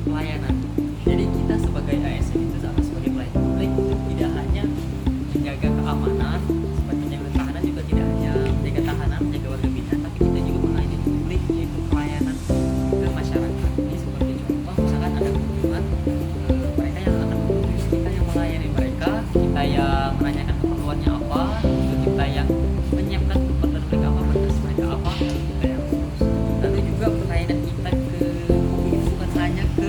pelayanan. Jadi kita sebagai ASN itu sama sebagai pelayan publik itu tidak hanya menjaga keamanan, seperti menjaga tahanan juga tidak hanya menjaga tahanan, menjaga warga binaan, tapi kita juga melayani publik yaitu pelayanan ke masyarakat. Ini seperti contoh misalkan ada kunjungan mereka yang akan mengunjungi kita yang melayani mereka, kita yang menanyakan keperluannya apa, itu kita yang menyiapkan tempat dan mereka apa, berkas mereka apa, kita yang urus. Lalu juga pelayanan kita ke publik itu bukan hanya ke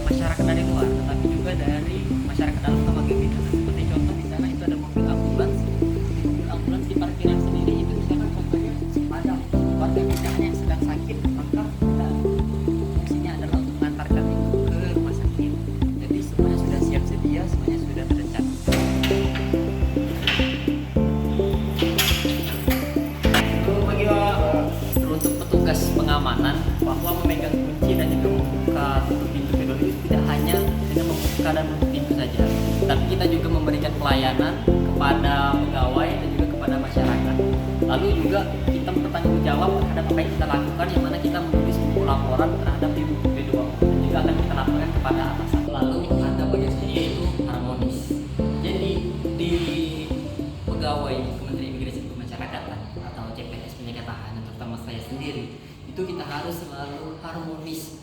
masyarakat dari luar, tetapi juga dari masyarakat dalam lembaga binaan. Seperti contoh di sana itu ada mobil ambulans di parkiran sendiri itu misalkan contohnya ada warga binaan yang sedang sakit, maka kita fungsinya adalah untuk mengantarkan itu ke rumah sakit. Jadi semuanya sudah siap sedia, semuanya sudah terencana. Untuk petugas pengamanan bahwa memegang kunci dan juga membuka tutup pintu gedung itu tidak hanya dengan membuka dan menutup pintu saja, tapi kita juga memberikan pelayanan kepada pegawai dan juga kepada masyarakat. Lalu juga kita bertanggung jawab terhadap apa yang kita lakukan, yang mana kita menulis buku laporan terhadap di buku B2 dan juga akan kita laporkan kepada atasan. Lalu ada bagian selanjutnya yaitu harmonis. Jadi di pegawai Kementerian Imigrasi dan Pemasyarakatan atau CPNS Penjaga Tahanan, terutama saya sendiri, itu kita harus selalu harmonis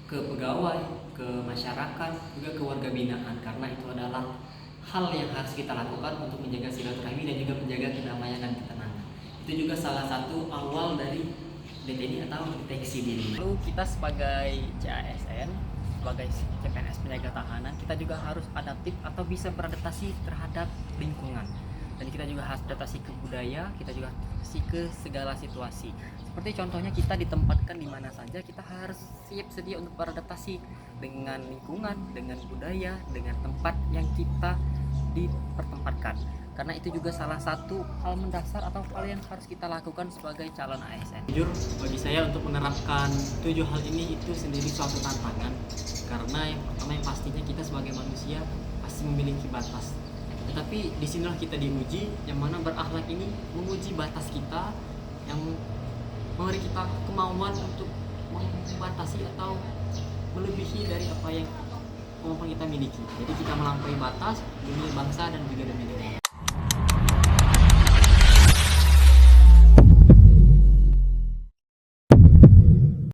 ke pegawai, ke masyarakat, juga ke warga binaan, karena itu adalah hal yang harus kita lakukan untuk menjaga silaturahmi dan juga menjaga kedamaian dan ketenangan. Itu juga salah satu awal dari DTD atau deteksi dini. Lalu kita sebagai CASN, sebagai CPNS Penjaga Tahanan, kita juga harus adaptif atau bisa beradaptasi terhadap lingkungan. Dan kita juga harus adaptasi ke budaya, kita juga adaptasi ke segala situasi. Seperti contohnya kita ditempatkan di mana saja, kita harus siap sedia untuk beradaptasi dengan lingkungan, dengan budaya, dengan tempat yang kita dipertempatkan. Karena itu juga salah satu hal mendasar atau hal yang harus kita lakukan sebagai calon ASN. Jujur, bagi saya untuk menerapkan 7 hal ini itu sendiri suatu tantangan. Karena yang pertama yang pastinya kita sebagai manusia pasti memiliki batas. Tetapi disinilah kita diuji, yang mana berakhlak ini menguji batas kita, yang memberi kita kemauan untuk membatasi atau melebihi dari apa yang kemampuan kita miliki. Jadi kita melampaui batas demi bangsa dan juga demi negara.